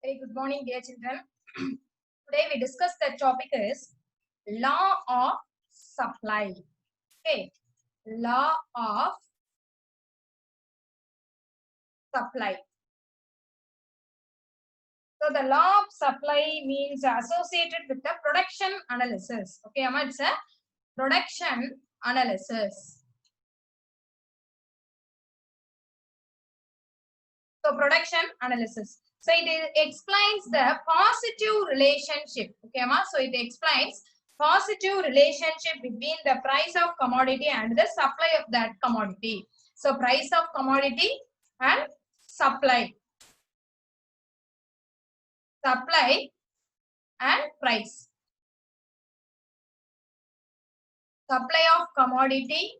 Very good morning, dear children. Today we discuss the topic is law of supply. Okay, law of supply. So the law of supply means associated with the production analysis. Okay, Amma, it's a production analysis. So production analysis. So it explains the positive relationship. Okay, Amma. So it explains positive relationship between the price of commodity and the supply of that commodity. So price of commodity and supply. Supply and price. Supply of commodity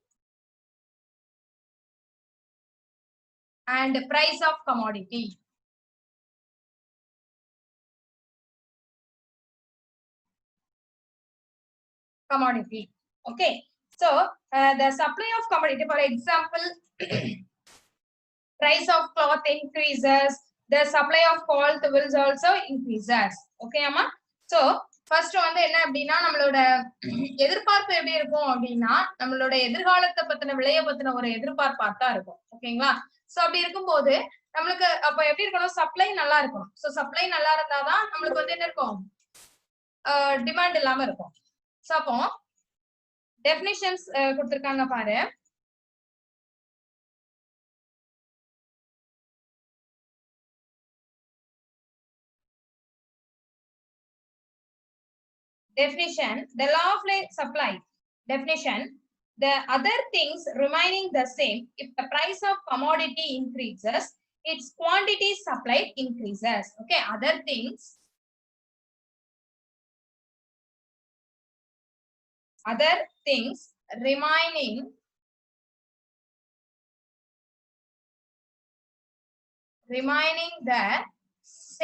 and price of commodity. Commodity. Okay. So the supply of commodity, for example, price of cloth increases, the supply of cloth will also increases. Okay, Amma? So first வந்து என்ன அப்படின்னா நம்மளோட எதிர்பார்ப்பு எப்படி இருக்கும் அப்படின்னா நம்மளோட எதிர்காலத்தை பத்தின விலையை பத்தின ஒரு எதிர்பார்ப்பா தான் இருக்கும். ஓகேங்களா? சோ அப்படி இருக்கும்போது நம்மளுக்கு அப்ப எப்படி இருக்கணும், சப்ளை நல்லா இருக்கணும். சோ சப்ளை நல்லா இருந்தாதான் நம்மளுக்கு வந்து என்ன இருக்கும், டிமாண்ட் இல்லாம இருக்கும். சோ அப்போ டெஃபினிஷன்ஸ் கொடுத்திருக்காங்க பாரு. Definition, the law of supply. Definition, the other things remaining the same, if the price of commodity increases, its quantity supplied increases. Okay, other things remaining the same,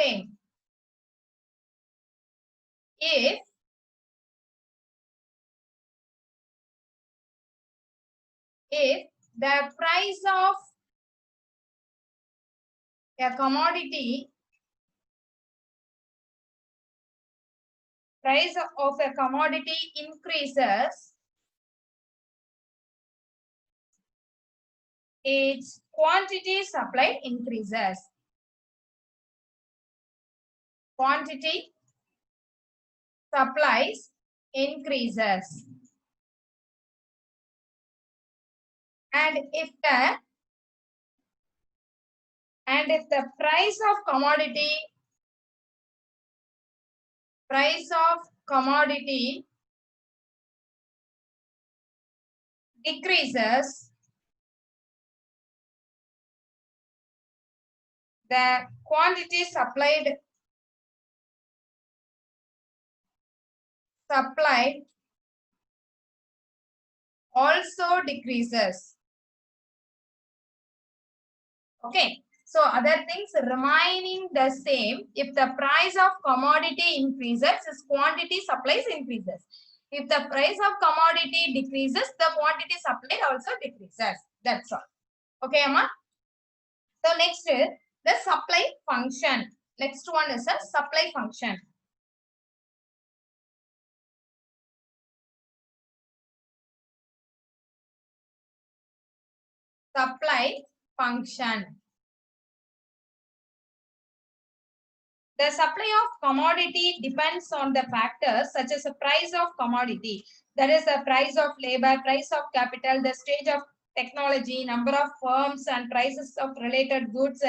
if the price of a commodity increases, its quantity supplied increases. Quantity supplies increases. And if the price of commodity decreases, the quantity supplied also decreases. Okay, so other things remaining the same, if the price of commodity increases, its quantity supplies increases. If the price of commodity decreases, the quantity supplied also decreases. That's all. Okay, Amma? So next is the supply function. Next one is a supply function. Supply function. The supply of commodity depends on the factors such as the price of commodity, that is the price of labor, price of capital, the stage of technology, number of firms and prices of related goods,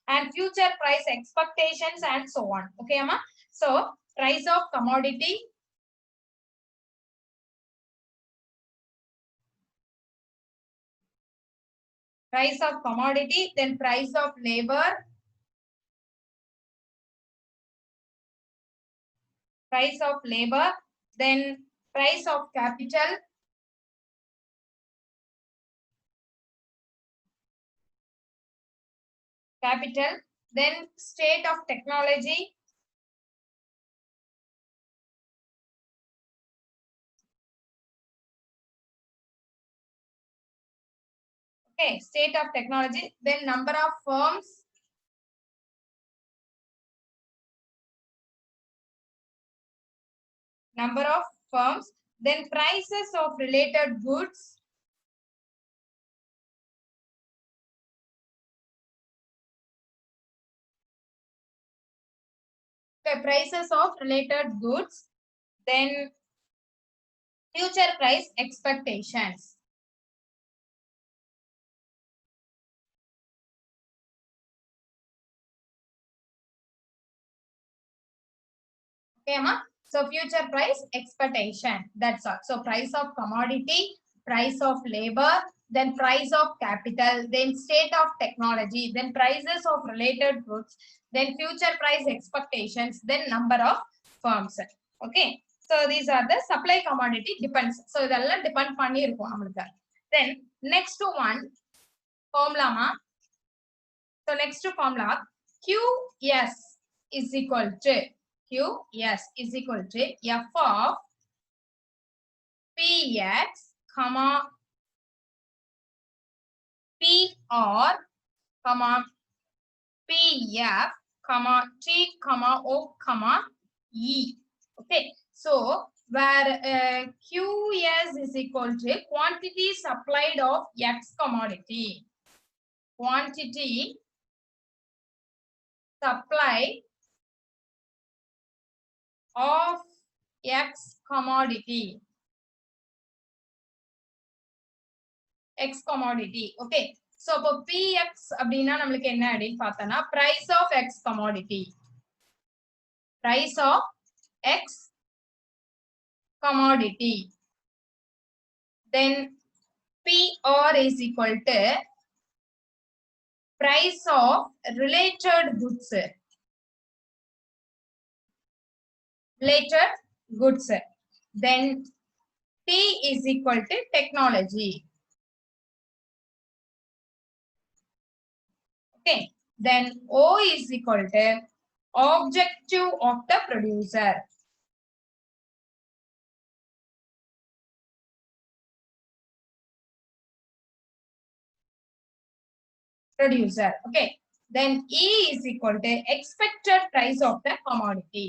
and future price expectations and so on. Okay, Amma? So price of commodity, then price of labor, then price of capital, then state of technology, okay, state of technology, then number of firms, number of firms, then prices of related goods, the prices of related goods, then future price expectations. Okay, ma? So future price expectation. That's all. So price of commodity, price of labor, then price of capital, then state of technology, then prices of related goods, then future price expectations, then number of firms. Okay. So these are the supply commodity depends. So இதெல்லாம் depend பண்ணி இருக்கும் நம்மளுக்கு. Then next one formula ma. So next formula QS is equal to QS is equal to F of PX, comma PR, comma PF, comma T, comma O, comma E. Okay, so where QS is equal to quantity supplied of X commodity. Quantity supply of X commodity. X commodity. Okay. So, இப்போ PX அப்படின்னா நம்மளுக்கு என்ன அப்படின்னு பார்த்தோம்னா price of X commodity. Price of X commodity. Then PR is equal to price of related goods. Related goods. Then T is equal to technology. Okay. Then O is equal to objective of the producer. Producer. Okay. Then E is equal to expected price of the commodity.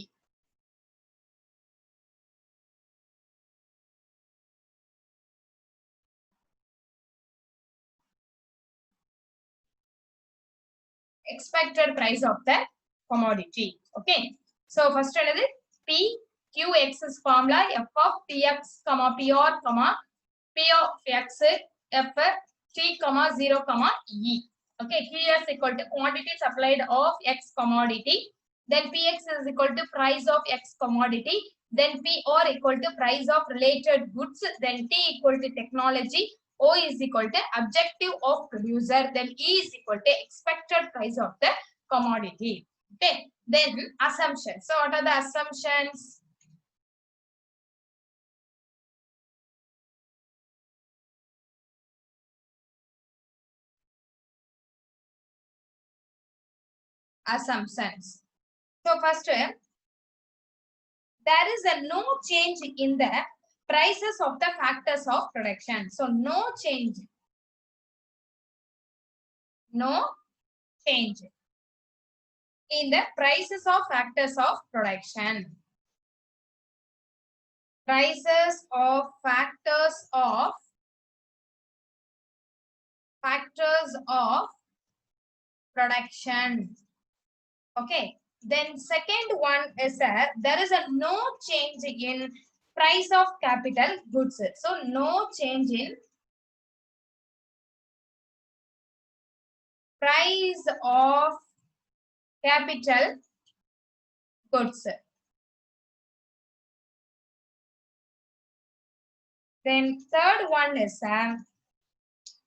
Expected price of the commodity. Okay. So first another P QX is formula F of PX, comma PR, comma P of X, F T, comma 0, comma E. Okay. QS equal to quantity supplied of X commodity. Then PX is equal to price of X commodity. Then PR equal to price of related goods. Then T equal to technology. O is equal to objective of producer. Then E is equal to expected price of the commodity. Okay. Then assumptions. So what are the assumptions? Assumptions. So first, there is a no change in the prices of the factors of production. So no change. No change in the prices of factors of production. Prices of factors of production. Okay. Then second one is there is a no change in price of capital goods. So no change in price of capital goods. Then third one is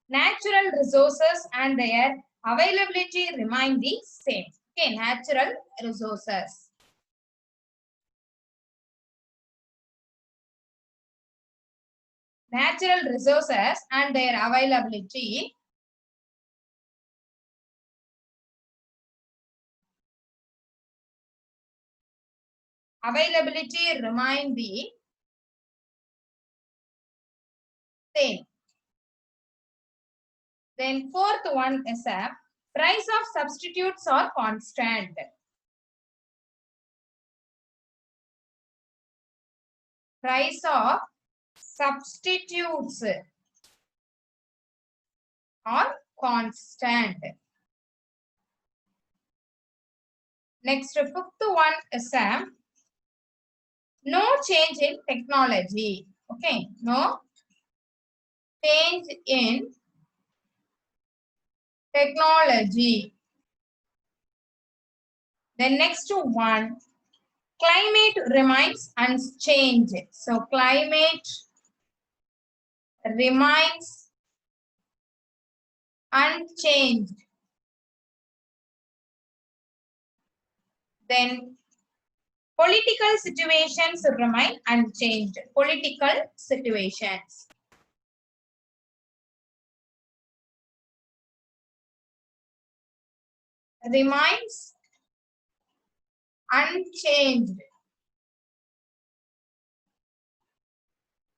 natural resources and their availability remain the same. Okay, natural resources. Natural resources and their availability remain the same. Then fourth one is price of substitutes are constant. price of substitutes are constant. Next, fifth one is no change in technology. Okay, no change in technology. The next one, climate remains unchanged. So climate remains unchanged. Then political situations remain unchanged. Political situations. Remains unchanged.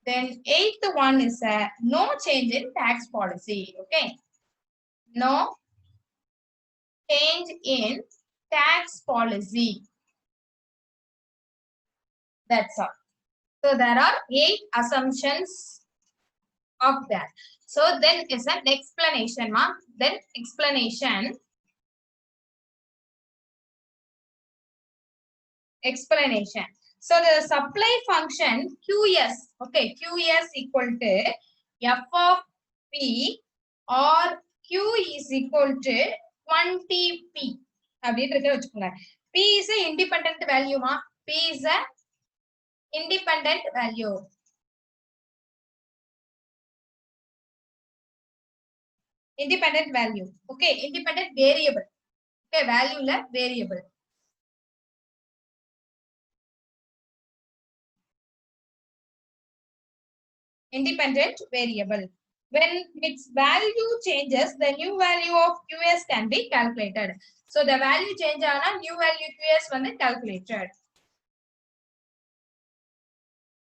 Then eighth one is no change in tax policy. Okay. No change in tax policy. That's all. So there are 8 assumptions of that. So then is an explanation, ma. Then explanation. So the supply function QS, okay, QS equal to F of P or Q is equal to 20P. P is a independent value, ma. P is a independent value. Independent value. Okay, independent variable. Okay, value la variable. Independent variable. When its value changes, the new value of QS can be calculated. So the value change ana new value QS vandu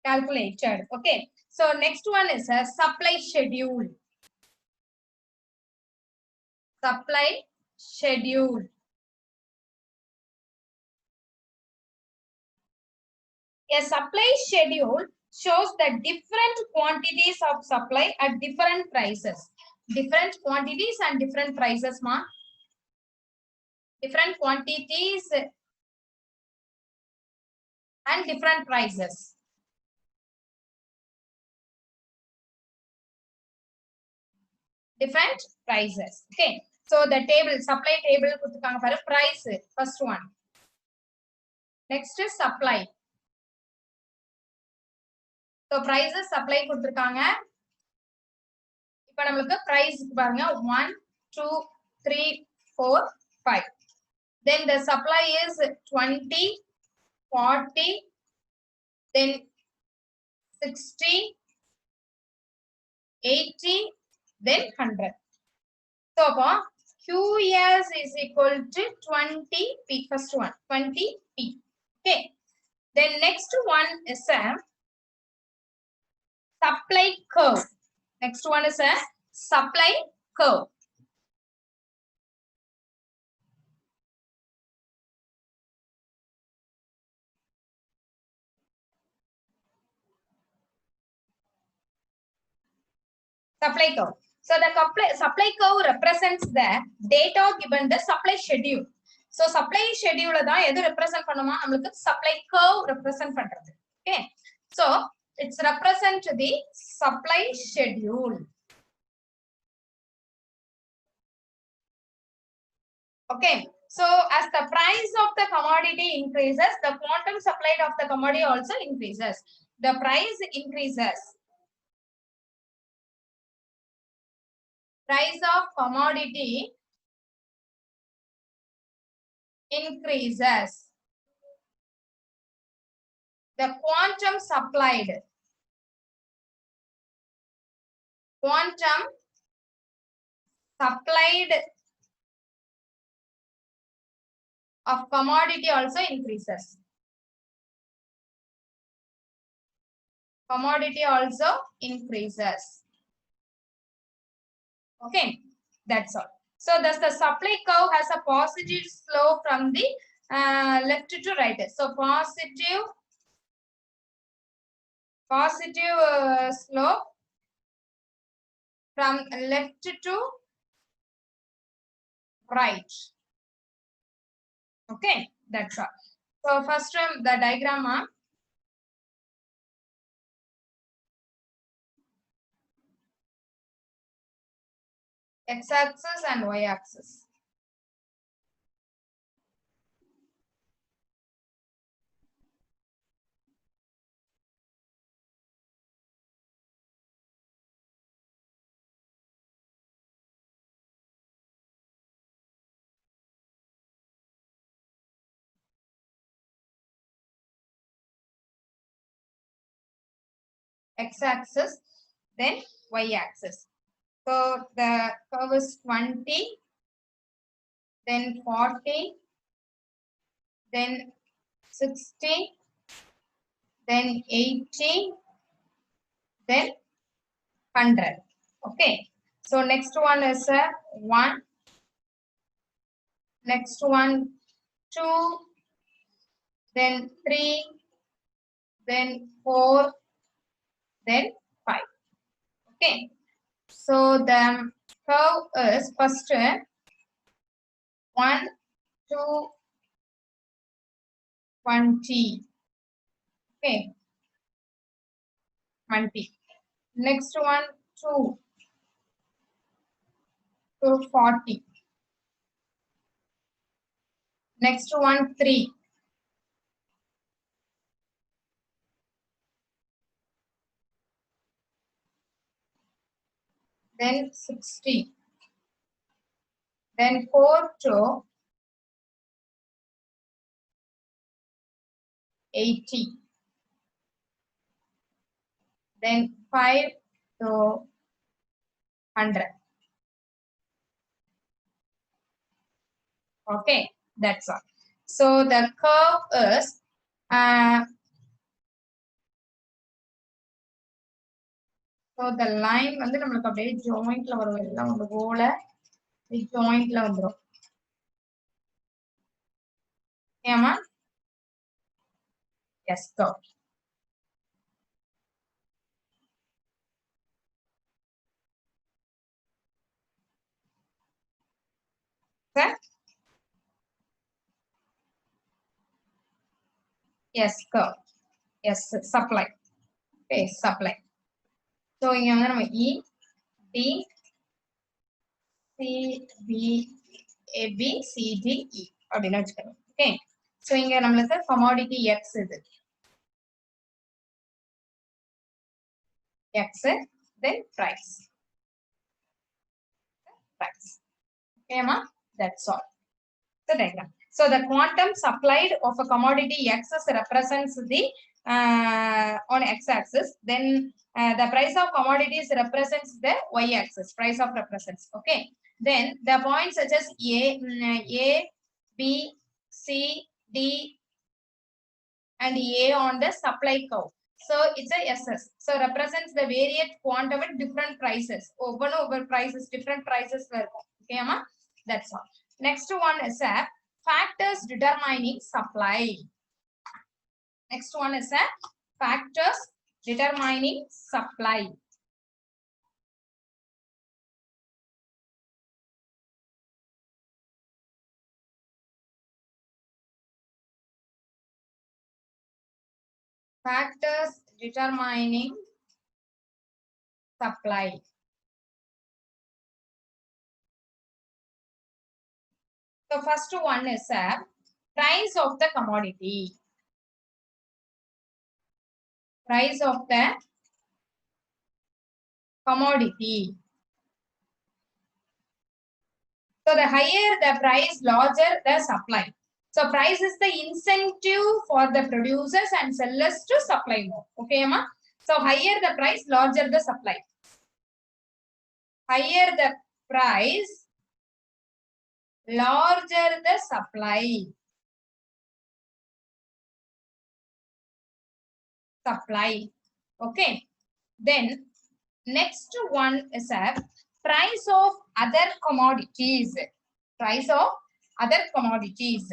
calculated. Okay. So next one is a supply schedule. Supply schedule. A supply schedule shows the different quantities of supply at different prices. Different quantities and different prices, ma. Different quantities and different prices. Different prices. Okay. So the table, supply table, price, first one. Next is supply. So prices supply கொடுத்திருக்காங்க. இப்போ நமக்கு price பாருங்க 1 2 3 4 5. Then the supply is 20 40 then 60 80 then 100. So QS is equal to 20P. First one 20P. Okay. Then next one is a supply curve. Next one is a supply curve. Supply curve. So the supply curve represents the data given the supply schedule. So supply schedule da edu represent panuma namakku supply curve represent பண்றது. Okay. So it's represent the supply schedule. Okay. So as the price of the commodity increases, the quantum supplied of the commodity also increases. The price increases. Price of commodity increases. The quantum supplied of commodity also increases. Commodity also increases. Okay, that's all. So thus the supply curve has a positive slope from the left to right. So positive positive slope from left to right. Okay, that's all. So first the diagram. X-axis and Y-axis. X-axis, then Y-axis. So the curve is 20, then 40, then 60, then 80, then 100. Okay. So next one is 1. Next one 2, then 3, then 4, then 5. Okay. So the curve is first 1, 2, 20. Okay. 20. Next one 2 to 40. Next one 3. Then 60. Then 4 to 80. Then 5 to 100. Okay, that's all. So the curve is so the line வந்து நமக்கு அப்படியே ஜாயிண்ட்ல வரும், எல்லாம் ஒரு கோல ஜாயிண்ட்ல வந்துரும். ஏமா? S go. Sir S go. S supply. Okay, supply. So இங்க வந்து நம்ம E D C B AB CDE அப்படின்னு வச்சுக்கணும். ஓகே. ஸோ இங்க நம்மளுக்கு கமாடிட்டி எக்ஸ் இது. X, then price. Price. Okay, ma? That's all. The diagram. So the quantum supplied of a commodity X represents the on X-axis. Then the price of commodities represents the Y-axis. Price of represents. Okay. Then the points such as A, B, C, D, and A on the supply curve. So it's a SS. So represents the varied quantum at different prices. Over prices, different prices. Okay, ma? That's all. Next one is a factors determining supply. Next one is a factors determining supply. Factors determining supply. The first one is a price of the commodity. Price of the commodity. So the higher the price, larger the supply. So price is the incentive for the producers and sellers to supply more. Okay, ma? So higher the price, larger the supply. Higher the price, larger the supply. Supply. Okay. Then next one is a price of other commodities. Price of other commodities.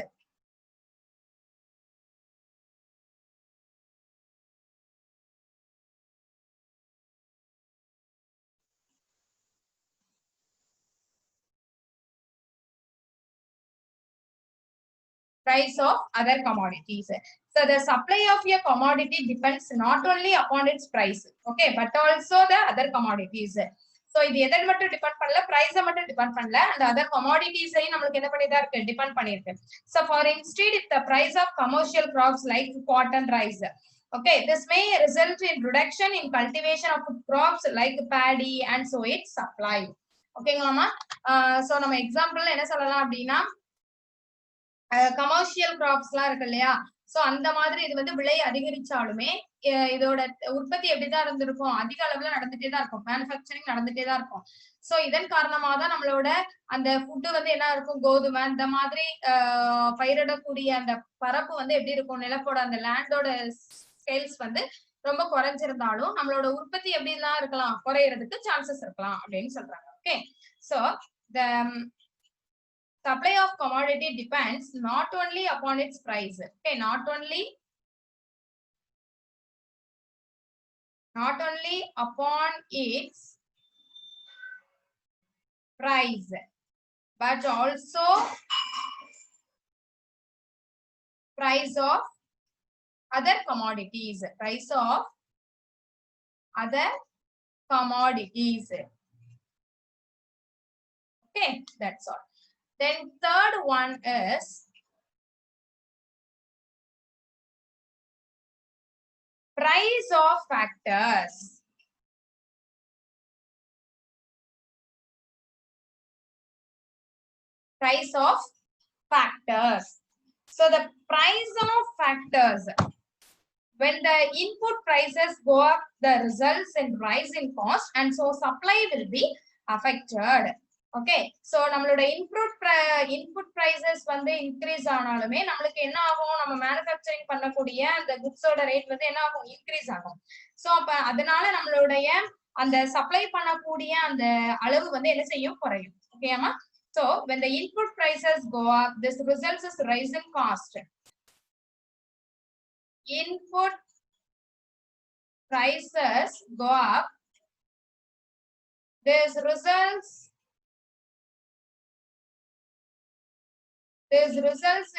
price of other commodities. So the supply of a commodity depends not only upon its price, okay, but also the other commodities. So இது எதை மட்டும் depend பண்ணல, பிரைஸை மட்டும் depend பண்ணல, அந்த other கமாடிட்டிஸையும் நம்மளுக்கு என்ன பண்ணிதான் இருக்கு, டிபெண்ட் பண்ணிருக்கு. So for instance, if the price of commercial crops like cotton rise, okay, this may result in reduction in cultivation of food crops like paddy and so its supply. ஓகேங்களாமா? So நம்ம example என்ன சொல்லலாம் அப்படின்னா, commercial கிராப்ஸ்லாம் இருக்கு இல்லையா, so அந்த மாதிரி இது வந்து விலை அதிகரிச்சாலுமே இதோட உற்பத்தி எப்படிதான் இருந்திருக்கும், அதிக அளவுல நடந்துட்டே தான் இருக்கும், மேனுஃபேக்சரிங் நடந்துட்டே தான் இருக்கும். சோ இதன் காரணமா தான் நம்மளோட அந்த ஃபுட்டு வந்து என்ன இருக்கும், கோதுமை இந்த மாதிரி பயிரிடக்கூடிய அந்த பரப்பு வந்து எப்படி இருக்கும், நிலப்போட அந்த லேண்டோட ஸ்கேல்ஸ் வந்து ரொம்ப குறைஞ்சிருந்தாலும் நம்மளோட உற்பத்தி எப்படிலாம் இருக்கலாம், குறையறதுக்கு சான்சஸ் இருக்கலாம் அப்படின்னு சொல்றாங்க. Okay, so the supply of commodity depends not only upon its price, okay, not only upon its price, but also price of other commodities, price of other commodities. Okay, that's all. Then third one is price of factors. Price of factors. So the price of factors, when the input prices go up, the results in rise in cost, and so supply will be affected. Okay, so நம்மளோட input prices வந்து increase ஆனாலுமே நம்மளுக்கு என்ன ஆகும், நம்ம manufacturing பண்ணக்கூடிய அந்த குட்ஸோட rate வந்து என்ன ஆகும், இன்க்ரீஸ் ஆகும். சோ அப்ப அதனால நம்மளுடைய அந்த சப்ளை பண்ணக்கூடிய அந்த அளவு வந்து என்ன செய்யும், குறையும். ஓகேமா? So when the input prices go up, this results in rise in cost. Input prices go up, this results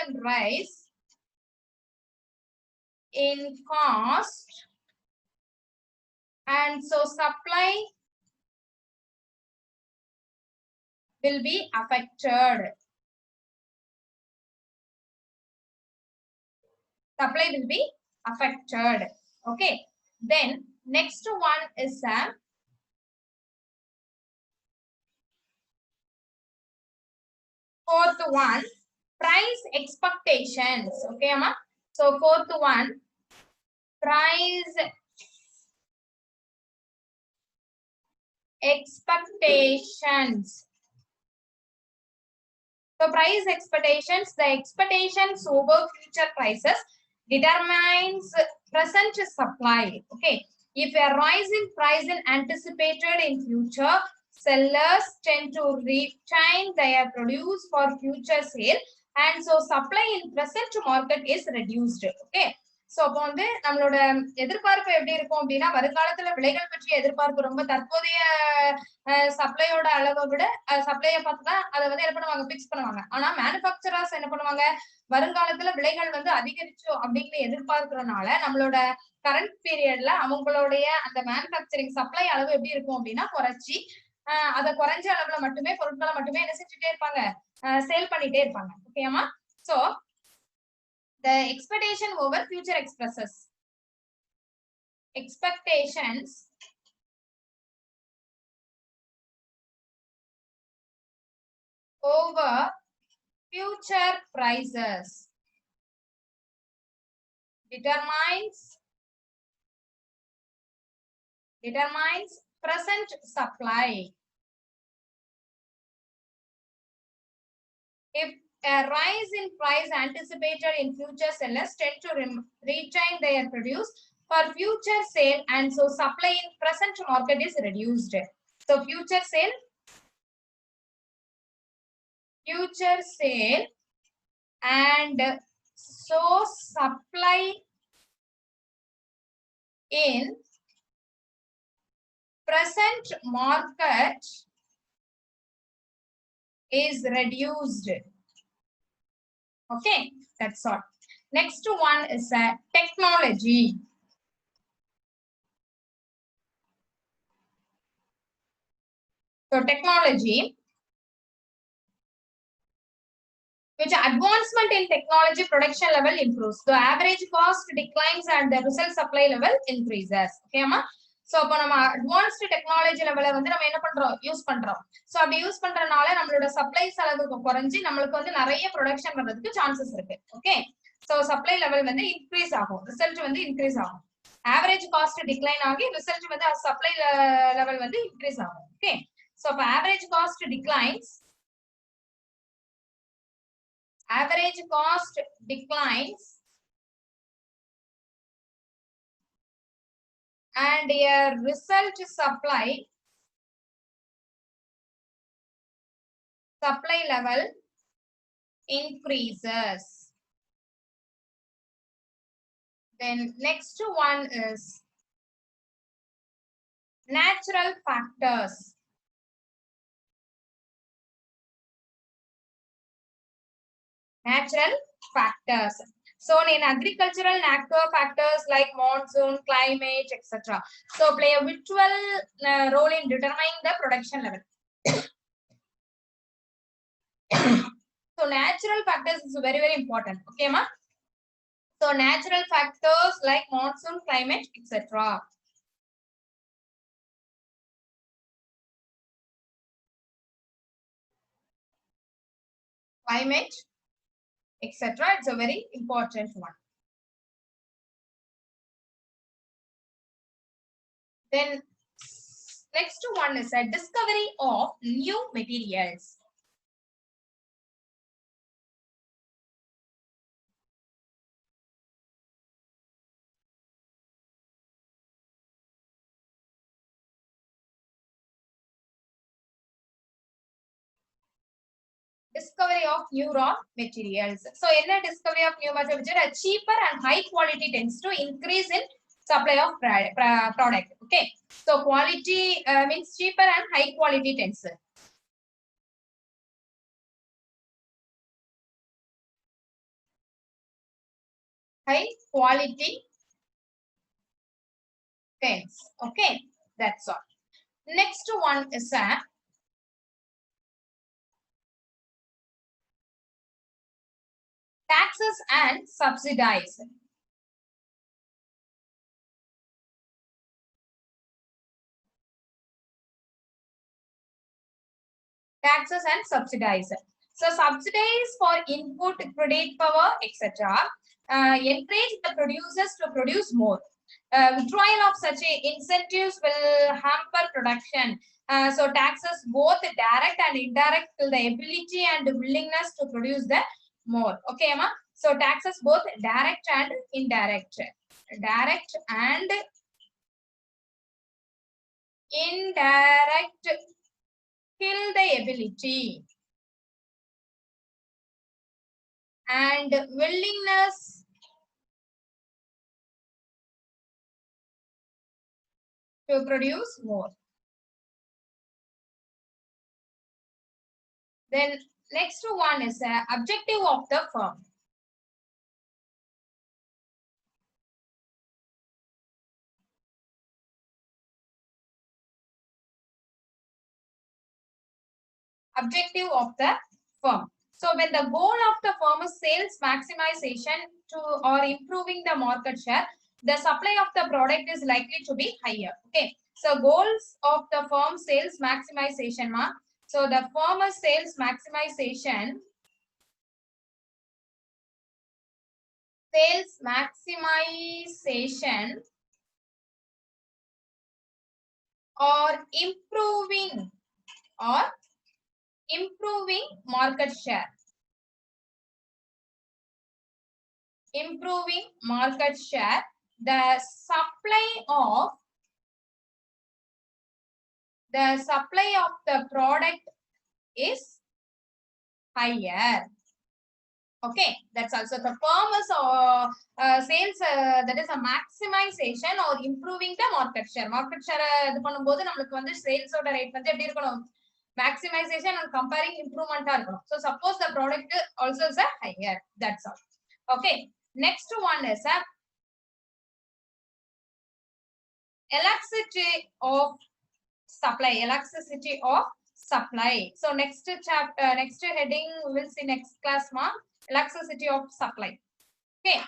in rise in cost, and so supply will be affected. Supply will be affected. Okay, then next one is fourth one, price expectations. Okay, amma? So fourth one, price expectations. So price expectations, the expectations over future prices determines present supply. Okay, if a rise in price is anticipated in future, sellers tend to retain their produce for future sale, and so supply in present market is reduced. Okay, so அப்போ வந்து நம்மளோட எதிர்பார்ப்பு எப்படி இருக்கும் அப்படின்னா, வருங்காலத்துல விலைகள் பற்றிய எதிர்பார்ப்பு ரொம்ப தற்போதைய சப்ளையோட அளவை விட சப்ளையை பார்த்துதான் அதை வந்து என்ன பண்ணுவாங்க, பிக்ஸ் பண்ணுவாங்க. ஆனா மேனுஃபேக்சரர்ஸ் என்ன பண்ணுவாங்க, வருங்காலத்துல விலைகள் வந்து அதிகரிச்சோம் அப்படிங்கிற எதிர்பார்க்கறதுனால நம்மளோட கரண்ட் பீரியட்ல அவங்களுடைய அந்த மேனுஃபேக்சரிங் சப்ளை அளவு எப்படி இருக்கும் அப்படின்னா குறைச்சி அதை குறைஞ்ச அளவுல மட்டுமே பொருட்களை மட்டுமே என்ன செஞ்சுட்டே இருப்பாங்க, சேல் பண்ணிட்டே இருப்பாங்க. ஓகேமா? So the expectation over future expresses, expectations over future prices determines present supply. If a rise in price anticipated in future, sellers tend to retain their produce for future sale, and so supply in present market is reduced. So future sale and so supply in present market is reduced. Okay, that's all. Next one is technology. So technology, which advancement in technology production level improves. The average cost declines and the result supply level increases. Okay, ma? So அப்ப நம்ம advanced technology level வந்து நம்ம என்ன பண்றோம் use பண்றோம். So அப்படி use பண்றனால நம்மளோட supply செலவு குறைஞ்சி நம்மளுக்கு வந்து நிறைய ப்ரொடக்ஷன் பண்றதுக்கு சான்சஸ் இருக்கு. ஓகே, சோ சப்ளை லெவல் வந்து இன்க்ரீஸ் ஆகும், ரிசல்ட் வந்து இன்க்ரீஸ் ஆகும். ஆவரேஜ் காஸ்ட் டிக்ளைன் ஆகி ரிசல்ட் வந்து சப்ளை லெவல் வந்து இன்க்ரீஸ் ஆகும். ஓகே, சோ அப்ப average cost declines, average cost declines and a result supply level increases. Then next one is natural factors. Natural factors. So in agricultural, natural factors like monsoon, climate, etc. So play a vital role in determining the production level. So natural factors is very, very important. Okay, ma? So natural factors like monsoon, climate, etc. Climate, etc. It's a very important one. Then next one is a discovery of new materials. Discovery of new raw materials. So in the discovery of new materials, a cheaper and high quality tends to increase in supply of product. Okay, so quality means cheaper and high quality tends. High quality tends. Okay, that's all. Next one is a taxes and subsidies. Taxes and subsidies. So subsidies for input, credit power, etc. Encourage the producers to produce more. Withdrawal of such incentives will hamper production. So taxes both direct and indirect to the ability and willingness to produce the more. Okay, Emma? So taxes both direct and indirect. Direct and indirect kill the ability and willingness to produce more. Then next one is objective of the firm. Objective of the firm. So when the goal of the firm is sales maximization to or improving the market share, the supply of the product is likely to be higher. Okay. So goals of the firm sales maximization. So the firm is sales maximization. Sales maximization or improving market share. Improving market share. The supply of the product is higher. Okay, that's also the firm is sales that is a maximization or improving the market share. Market share இது பண்ணும்போது நமக்கு வந்து sales ஓட rate வந்து எப்படி இருக்கணும் maximization and comparing improvement are wrong. So suppose the product also is a higher. That's all. Okay. Next one is a elasticity of supply. Elasticity of supply. So next chapter, next heading we will see next class, ma. Elasticity of supply. Okay.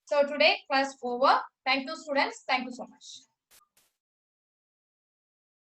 So today class over. Thank you, students. Thank you so much.